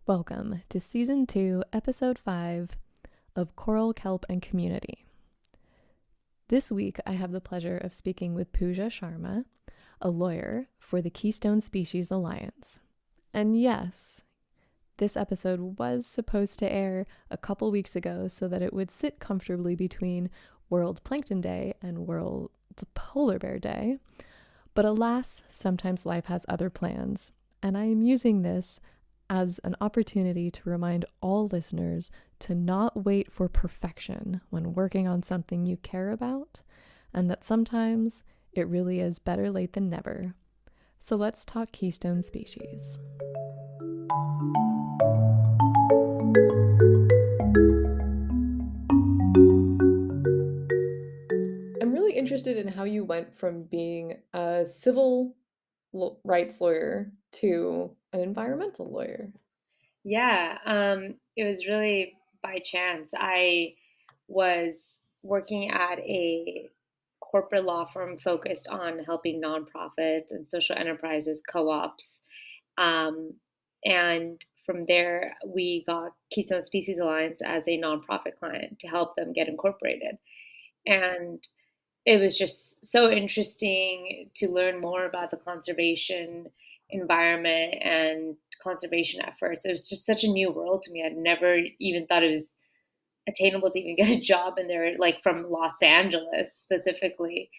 Welcome to Season 2, Episode 5 of Coral, Kelp, and Community. This week, I have the pleasure of speaking with Pooja Sharma, a lawyer for the Keystone Species Alliance. And yes, this episode was supposed to air a couple weeks ago so that it would sit comfortably between World Plankton Day and World Polar Bear Day. But alas, sometimes life has other plans, and I am using this as an opportunity to remind all listeners to not wait for perfection when working on something you care about, and that sometimes it really is better late than never. So let's talk Keystone Species. I'm really interested in how you went from being a civil rights lawyer to an environmental lawyer. Yeah, it was really by chance. I was working at a corporate law firm focused on helping nonprofits and social enterprises, co-ops. Um, and from there, we got Keystone Species Alliance as a nonprofit client to help them get incorporated. And it was just so interesting to learn more about the conservation environment and conservation efforts. It was just such a new world to me. I'd never even thought it was attainable to even get a job in there, like from Los Angeles specifically.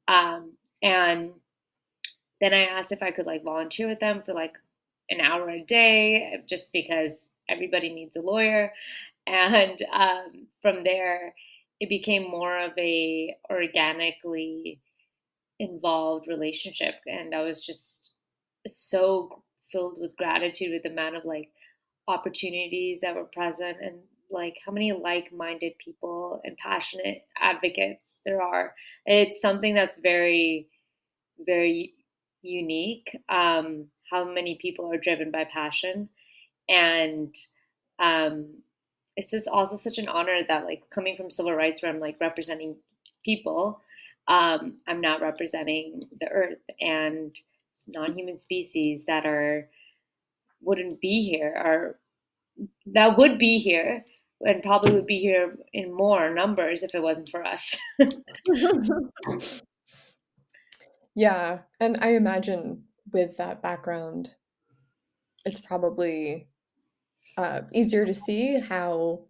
And then I asked if I could like volunteer with them for like an hour a day, just because everybody needs a lawyer. And from there, it became more of a organically involved relationship, and I was just so filled with gratitude with the amount of like opportunities that were present, and like how many like-minded people and passionate advocates there are. It's something that's very unique, how many people are driven by passion. And um, it's just also such an honor that, like, coming from civil rights where I'm like representing people, I'm not representing the earth and non-human species that are wouldn't be here, or that would be here and probably would be here in more numbers if it wasn't for us. Yeah, and I imagine with that background, it's probably easier to see how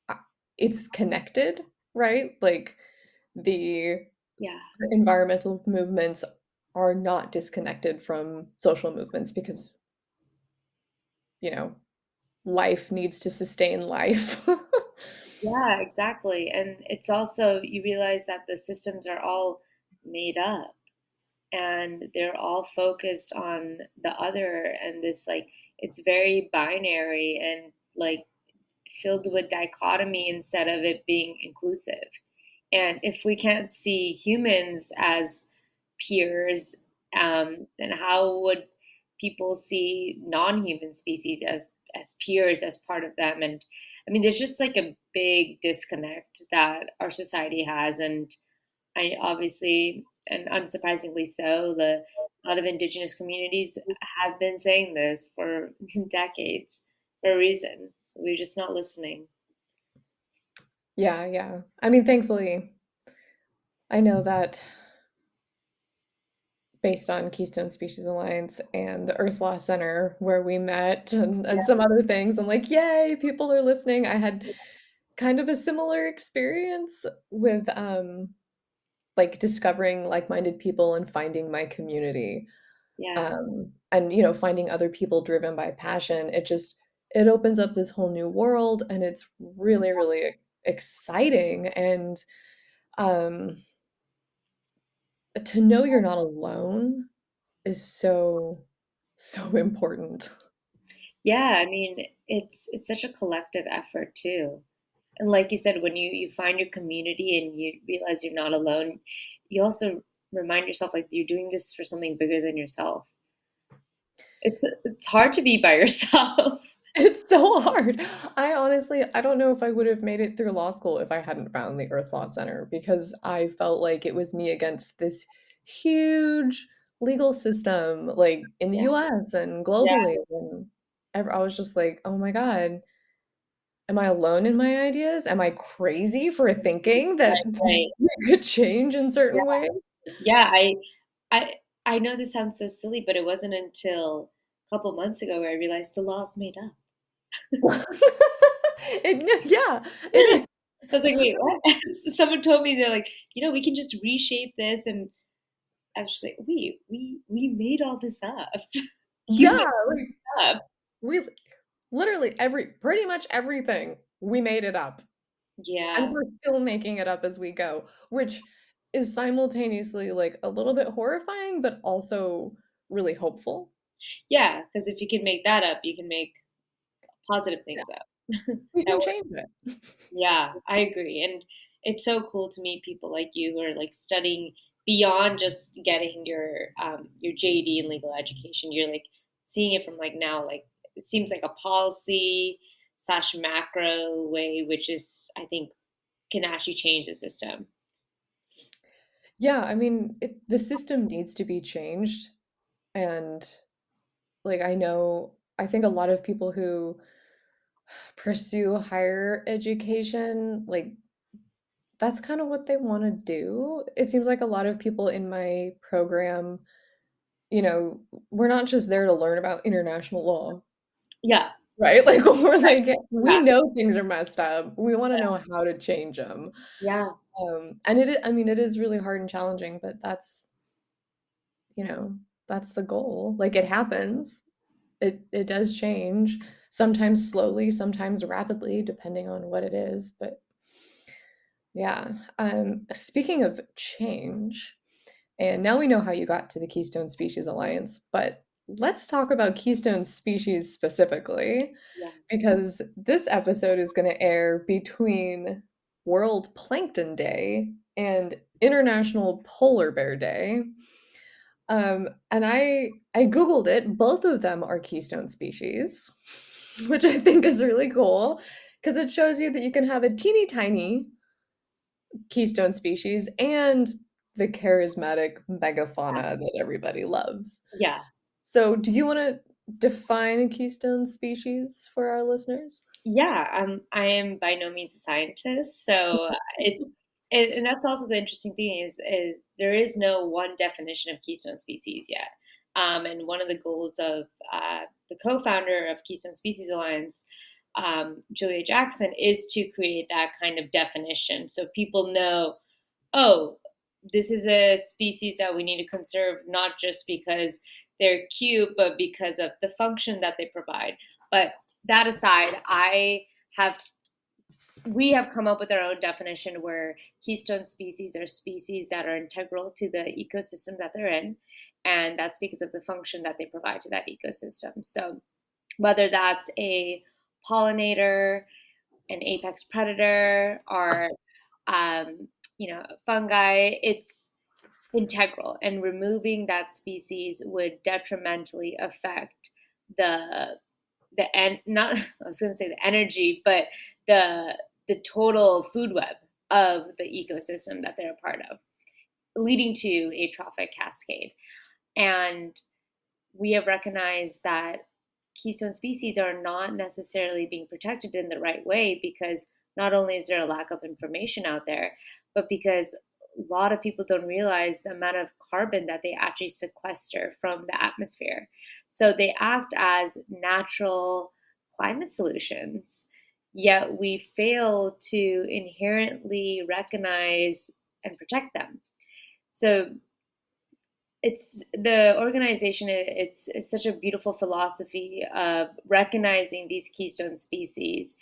uh, it's connected, right? Like the Yeah. environmental movements are not disconnected from social movements because, you know, life needs to sustain life. Yeah, exactly. And it's also, you realize that the systems are all made up and they're all focused on the other, and this, like, it's very binary and like filled with dichotomy instead of it being inclusive. And if we can't see humans as peers, then how would people see non-human species as peers, as part of them? And I mean, there's just like a big disconnect that our society has. And I obviously, and unsurprisingly so, the a lot of indigenous communities have been saying this for decades for a reason. We're just not listening. Yeah, yeah. I mean, thankfully, I know that based on Keystone Species Alliance and the Earth Law Center where we met and some other things, I'm like, yay, people are listening. I had kind of a similar experience with like discovering like-minded people and finding my community. Yeah. And finding other people driven by passion. It opens up this whole new world, and it's really, really exciting. And um to know you're not alone is so, so important. Yeah, I mean, it's such a collective effort too. And like you said, when you find your community and you realize you're not alone, you also remind yourself like you're doing this for something bigger than yourself. It's hard to be by yourself. It's so hard. I don't know if I would have made it through law school if I hadn't found the Earth Law Center, because I felt like it was me against this huge legal system, like in the Yeah. US and Yeah. globally. I was just like, oh my God, am I alone in my ideas? Am I crazy for thinking that Right. we could change in Yeah. certain ways? Yeah. I, I know this sounds so silly, but it wasn't until a couple months ago where I realized the law's made up. Yeah, it is. I was like, wait, what? Someone told me they're like, we can just reshape this, and I was just like, wait, we made all this up. Yeah, Humans made like this up. we literally pretty much everything we made it up. And Yeah, we're still making it up as we go, which is simultaneously like a little bit horrifying, but also really hopeful. yeah. Because if you can make that up, you can make positive Yeah, things up. we That can works. change it. Yeah, I agree. And it's so cool to meet people like you who are like studying beyond just getting your JD in legal education. You're like seeing it from like now, like it seems like a policy slash macro way, which is I think can actually change the system. Yeah, I mean, the system needs to be changed. And like, I think a lot of people who pursue higher education, like, that's kind of what they want to do. It seems like a lot of people in my program, you know, we're not just there to learn about international law. Yeah, Right? Like, we're right. like, we Yeah, know things are messed up. We wanna know how to change them. yeah, And I mean, it is really hard and challenging, but you know, that's the goal. Like, it happens. It does change, sometimes slowly, sometimes rapidly, depending on what it is, but yeah. Speaking of change, and now we know how you got to the Keystone Species Alliance, but let's talk about Keystone Species specifically. yeah, Because this episode is going to air between World Plankton Day and International Polar Bear Day. And I googled it. Both of them are keystone species, which I think is really cool because it shows you that you can have a teeny tiny keystone species and the charismatic megafauna that everybody loves. yeah. So, do you want to define a keystone species for our listeners? Yeah, I am by no means a scientist, so and that's also the interesting thing is there is no one definition of keystone species yet. And one of the goals of the co-founder of Keystone Species Alliance, Julia Jackson, is to create that kind of definition so people know, oh, this is a species that we need to conserve, not just because they're cute, but because of the function that they provide. But that aside, have we have come up with our own definition where keystone species are species that are integral to the ecosystem that they're in, and that's because of the function that they provide to that ecosystem. So whether that's a pollinator, an apex predator, or fungi, it's integral, and removing that species would detrimentally affect the not I was going to say the energy, but the the total food web of the ecosystem that they're a part of, leading to a trophic cascade. And we have recognized that keystone species are not necessarily being protected in the right way because not only is there a lack of information out there, but because a lot of people don't realize the amount of carbon that they actually sequester from the atmosphere. So they act as natural climate solutions, yet we fail to inherently recognize and protect them. So it's the organization, it's such a beautiful philosophy of recognizing these keystone species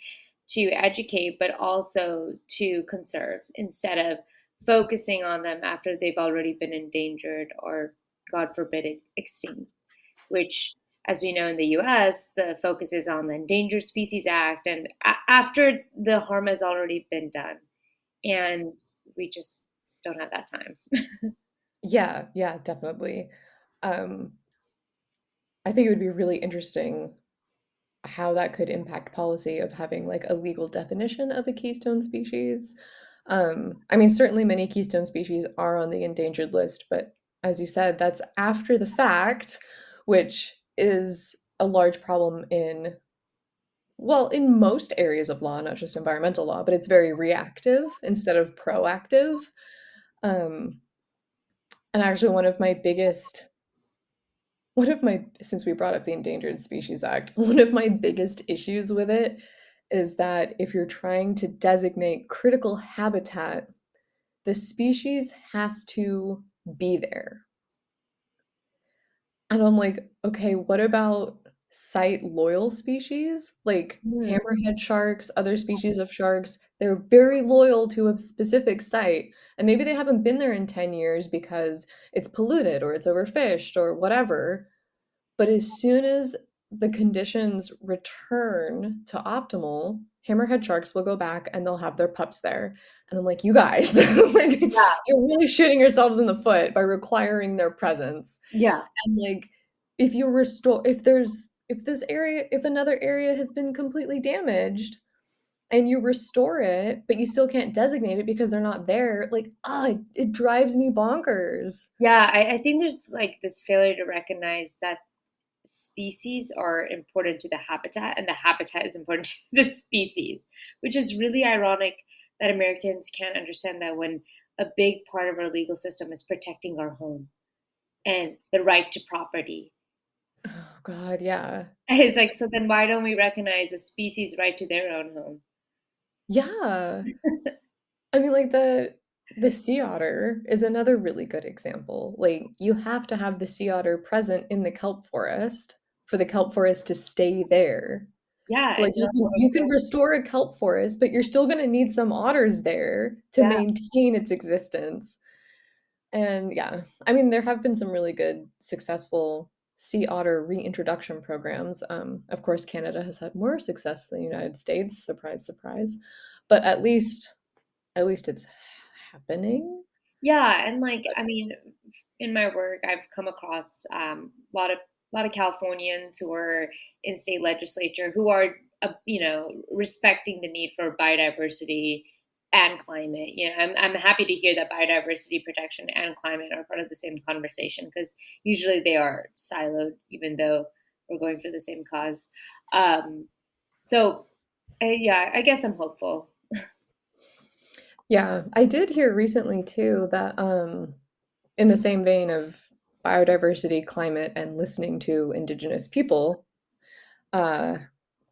to educate but also to conserve instead of focusing on them after they've already been endangered or god forbid extinct, which as we know in the US the focus is on the Endangered Species Act and after the harm has already been done, and we just don't have that time. Yeah, yeah, definitely. Um, I think it would be really interesting how that could impact policy of having like a legal definition of a keystone species. I mean, certainly many keystone species are on the endangered list, but as you said, that's after the fact, which is a large problem in, well, in most areas of law, not just environmental law, but it's very reactive instead of proactive. Um, and actually, since we brought up the Endangered Species Act, one of my biggest issues with it is that if you're trying to designate critical habitat, the species has to be there. And I'm like, okay, what about site loyal species? Like Mm, hammerhead sharks, other species of sharks, they're very loyal to a specific site. And maybe they haven't been there in 10 years because it's polluted or it's overfished or whatever. But as soon as the conditions return to optimal, hammerhead sharks will go back and they'll have their pups there. And I'm like, you guys, like, yeah, you're really shooting yourselves in the foot by requiring their presence. yeah, And like, if you restore, if another area has been completely damaged and you restore it, but you still can't designate it because they're not there, like, it drives me bonkers. yeah. I think there's like this failure to recognize that species are important to the habitat and the habitat is important to the species, which is really ironic that Americans can't understand that when a big part of our legal system is protecting our home and the right to property. Oh God, yeah. It's like, so then why don't we recognize a species' right to their own home? Yeah. I mean, like the sea otter is another really good example. Like you have to have the sea otter present in the kelp forest for the kelp forest to stay there. Yeah, So like and to you can restore a kelp forest, but you're still going to need some otters there to yeah, maintain its existence. And yeah, I mean there have been some really good successful sea otter reintroduction programs. Of course, Canada has had more success than the United States. Surprise, surprise. But at least it's happening. yeah, and like I mean, in my work, I've come across a lot of Californians who are in state legislature who are respecting the need for biodiversity and climate. I'm happy to hear that biodiversity protection and climate are part of the same conversation because usually they are siloed, even though we're going for the same cause. Um, so yeah, I guess I'm hopeful. Yeah, I did hear recently too that in the same vein of biodiversity, climate, and listening to indigenous people, uh,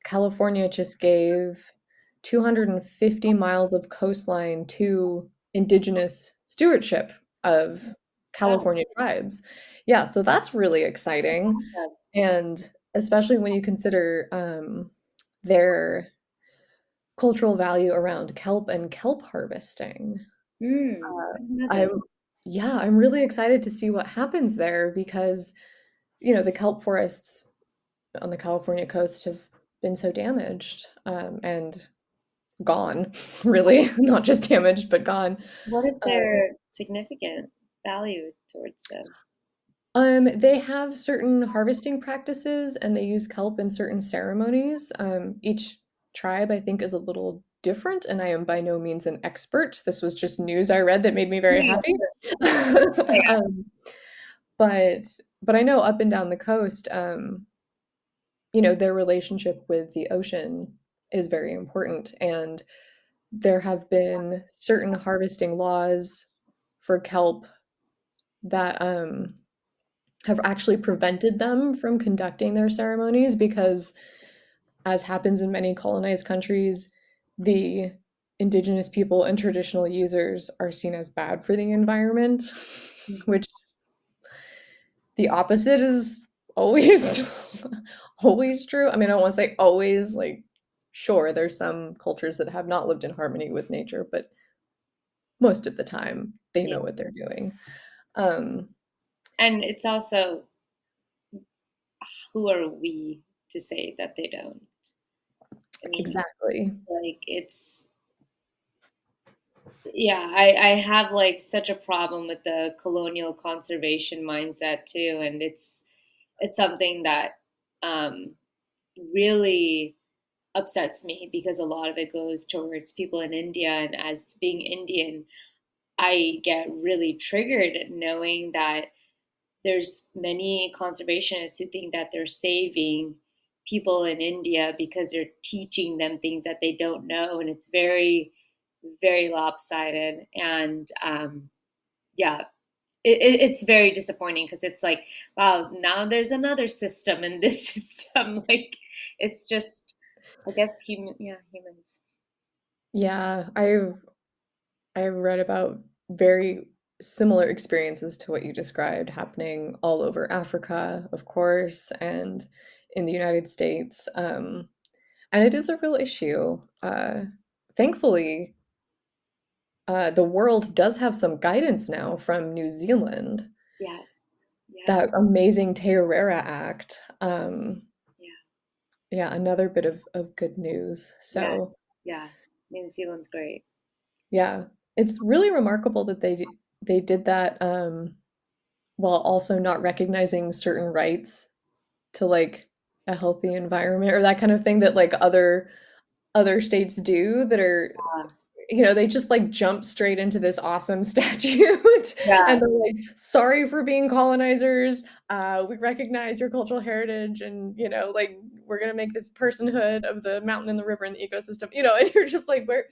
California just gave 250 miles of coastline to indigenous stewardship of Wow. California tribes. Yeah, so that's really exciting. And especially when you consider their cultural value around kelp and kelp harvesting. I didn't know I'm this. Yeah, I'm really excited to see what happens there because, the kelp forests on the California coast have been so damaged, and gone, really, not just damaged, but gone. What is Um, their significant value towards them? they have certain harvesting practices and they use kelp in certain ceremonies. Each tribe, I think, is a little different, and I am by no means an expert. This was just news I read that made me very Yeah, happy. yeah. Um, but but I know up and down the coast, their relationship with the ocean is very important, and there have been certain harvesting laws for kelp that have actually prevented them from conducting their ceremonies because, as happens in many colonized countries, the indigenous people and traditional users are seen as bad for the environment, which the opposite is always always true. I mean, I don't want to say always, like, sure, there's some cultures that have not lived in harmony with nature, but most of the time they Yeah. know what they're doing. Um, And it's also, who are we to say that they don't? I mean, exactly. like yeah, I have like such a problem with the colonial conservation mindset too, and it's something that um, really upsets me because a lot of it goes towards people in India, and as being Indian, I get really triggered knowing that there's many conservationists who think that they're saving people in India because they're teaching them things that they don't know, and it's very, very lopsided. And yeah, it's very disappointing because it's like, wow, now there's another system in this system. Like, it's just, I guess, humans. Yeah, I've read about very similar experiences to what you described happening all over Africa, of course, and in the United States. And it is a real issue. Thankfully, the world does have some guidance now from New Zealand. Yes. Yeah. That amazing Te Rara Act. Yeah. Yeah, another bit of good news. So, Yes. Yeah. New Zealand's great. yeah, it's really remarkable that they did that while also not recognizing certain rights to like a healthy environment or that kind of thing that like other states do that are they just like jump straight into this awesome statute Yeah. and they're like, sorry for being colonizers. We recognize your cultural heritage and, like we're going to make this personhood of the mountain and the river and the ecosystem, and you're just like, we're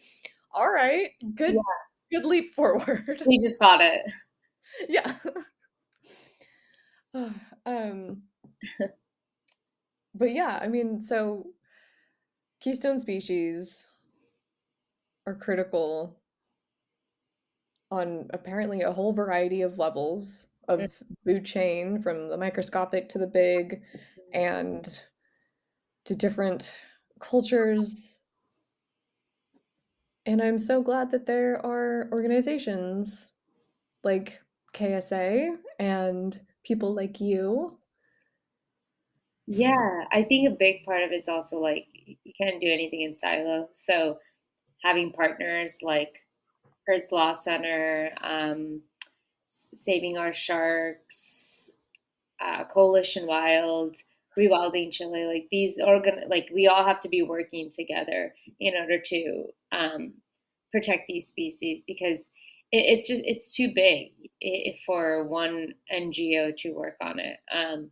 all right, good, Yeah. good leap forward. We just got it. Yeah. um, but yeah, I mean, so Keystone species are critical on apparently a whole variety of levels of food chain, from the microscopic to the big, and to different cultures. And I'm so glad that there are organizations like KSA and people like you. Yeah, I think a big part of it's also like you can't do anything in silo. So having partners like Earth Law Center, Saving Our Sharks, Coalition Wild, Rewilding Chile, like these like we all have to be working together in order to protect these species because it's too big for one NGO to work on it. And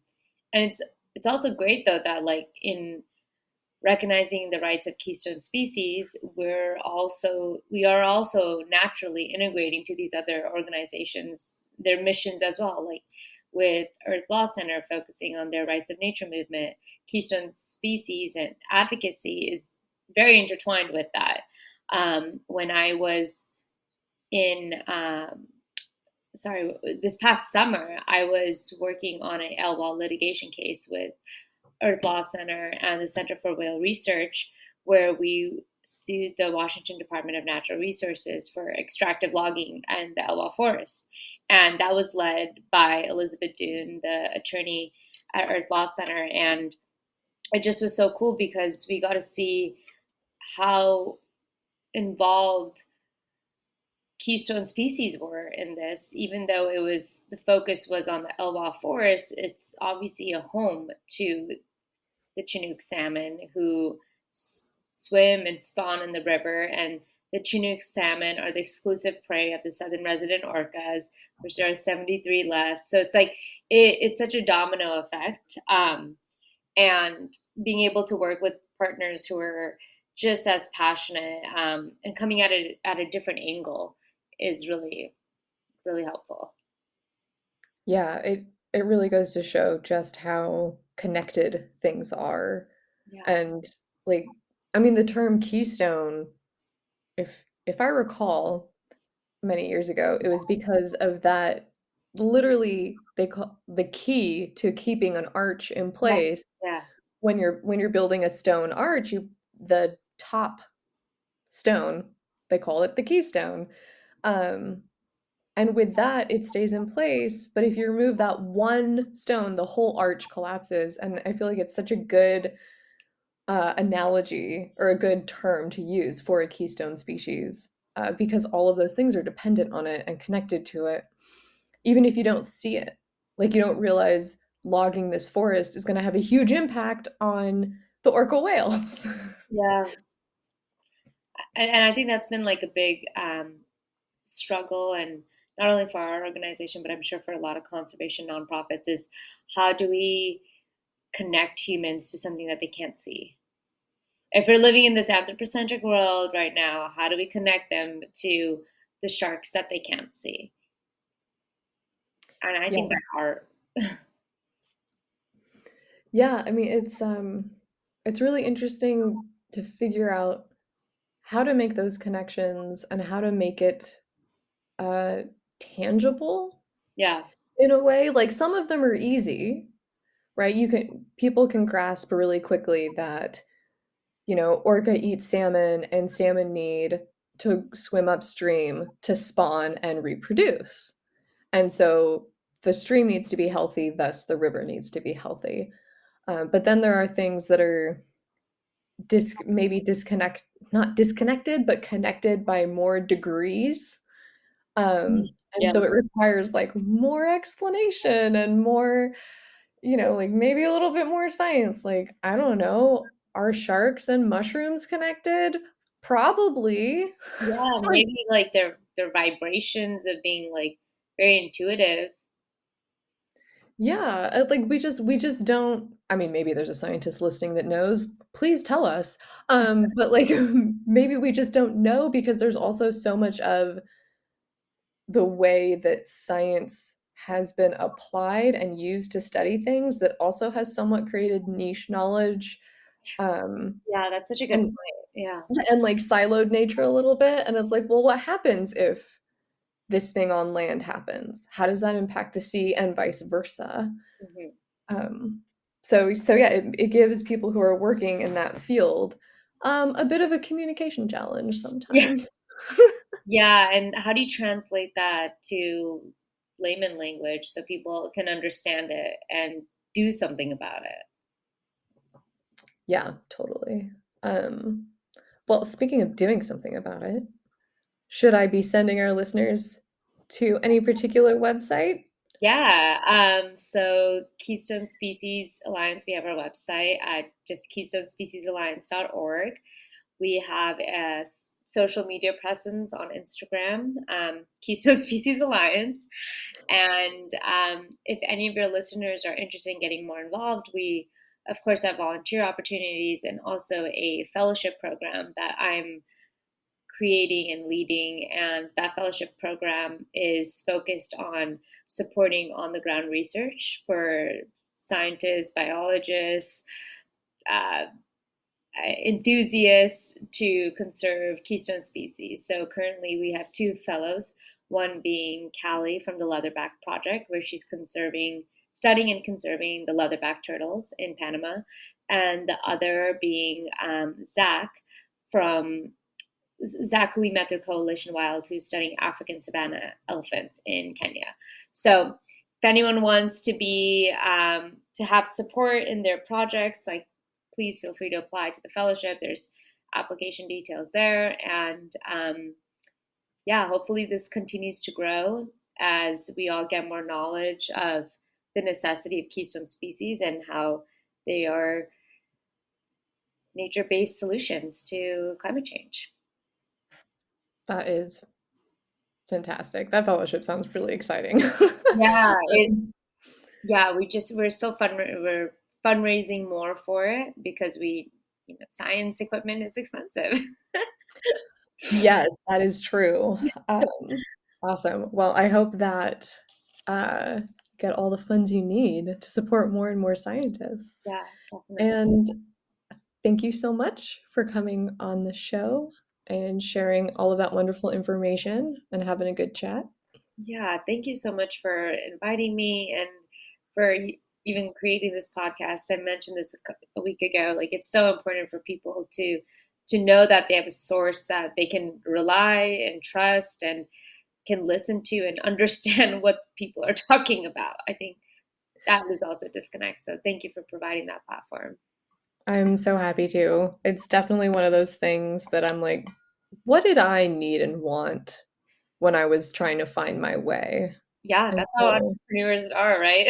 it's also great though that like in recognizing the rights of keystone species, we are also naturally integrating to these other organizations their missions as well, like with Earth Law Center focusing on their rights of nature movement. Keystone species and advocacy is very intertwined with that. When I was in sorry, this past summer, I was working on a LWAL litigation case with Earth Law Center and the Center for Whale Research, where we sued the Washington Department of Natural Resources for extractive logging and the Elwha Forest. And that was led by Elizabeth Doon, the attorney at Earth Law Center. And it just was so cool because we got to see how involved keystone species were in this. Even though the focus was on the Elwha Forest, it's obviously a home to the Chinook salmon who swim and spawn in the river. And the Chinook salmon are the exclusive prey of the southern resident orcas, which there are 73 left. So it's like it's such a domino effect. And being able to work with partners who are just as passionate and coming at it at a different angle is really, really helpful. Yeah, it really goes to show just how connected things are. Yeah. And like, I mean, the term keystone, if I recall many years ago, it was because of that literally they call the key to keeping an arch in Yeah. place. Yeah. When you're building a stone arch, the top stone, they call it the keystone. Um, and with that, it stays in place. But if you remove that one stone, the whole arch collapses. And I feel like it's such a good analogy or a good term to use for a keystone species because all of those things are dependent on it and connected to it, even if you don't see it. Like you don't realize logging this forest is going to have a huge impact on the orca whales. Yeah. And I think that's been like a big struggle and not only for our organization, but I'm sure for a lot of conservation nonprofits, is how do we connect humans to something that they can't see? If we're living in this anthropocentric world right now, how do we connect them to the sharks that they can't see? And I Yeah. think by art. Yeah, I mean it's really interesting to figure out how to make those connections and how to make it uh tangible Yeah. in a way. Like some of them are easy, right? People can grasp really quickly that, orca eats salmon and salmon need to swim upstream to spawn and reproduce. And so the stream needs to be healthy, thus the river needs to be healthy. But then there are things that are maybe not disconnected, but connected by more degrees. And Yeah. so it requires like more explanation and more, like maybe a little bit more science. Like, I don't know, are sharks and mushrooms connected? Probably. Yeah, Like, maybe like their vibrations of being like very intuitive. yeah, like we just don't. I mean, maybe there's a scientist listening that knows. Please tell us. But like maybe we just don't know because there's also so much of the way that science has been applied and used to study things that also has somewhat created niche knowledge, um, Yeah, that's such a good and point. Yeah. and like siloed nature a little bit. And it's like, well, what happens if this thing on land happens? How does that impact the sea and vice versa? Hmm. Um, so yeah, it gives people who are working in that field a bit of a communication challenge Yeah. sometimes. Yeah, and how do you translate that to layman language so people can understand it and do something about it? Yeah, totally. Um, well, speaking of doing something about it, should I be sending our listeners to any particular website? Yeah. So Keystone Species Alliance, we have our website at just keystonespeeciesalliance.org. We have a social media presence on Instagram, Keystone Species Alliance. And if any of your listeners are interested in getting more involved, we, of course, have volunteer opportunities and also a fellowship program that I'm creating and leading. And that fellowship program is focused on supporting on the ground research for scientists, biologists, uh, enthusiasts to conserve keystone species. So currently we have two fellows, one being Callie from the Leatherback Project, where she's studying and conserving the leatherback turtles in Panama, and the other being Zach from Zach, who we met through Coalition Wild, who's studying African savanna elephants in Kenya. So if anyone wants to have support in their projects, like please feel free to apply to the fellowship. There's application details there, and yeah, hopefully this continues to grow as we all get more knowledge of the necessity of keystone species and how they are nature-based solutions to climate change. That is fantastic. That fellowship sounds really exciting. Yeah, Um, yeah, we're fundraising more for it because science equipment is expensive. yes, that is true. Um, awesome. Well, I hope that uh, get all the funds you need to support more and more scientists. Yeah, definitely. And thank you so much for coming on the show and sharing all of that wonderful information and having a good chat. Yeah, thank you so much for inviting me and for even creating this podcast. I mentioned this a week ago. Like it's so important for people to know that they have a source that they can rely and trust and can listen to and understand what people are talking about. I think that is also a disconnect. So thank you for providing that platform. I'm so happy to. It's definitely one of those things that I'm like, what did I need and want when I was trying to find my way? Yeah, And that's how so, entrepreneurs are, right?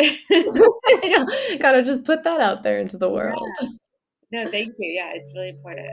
yeah, gotta just put that out there into the Yeah. world. No, thank you. Yeah, it's really important.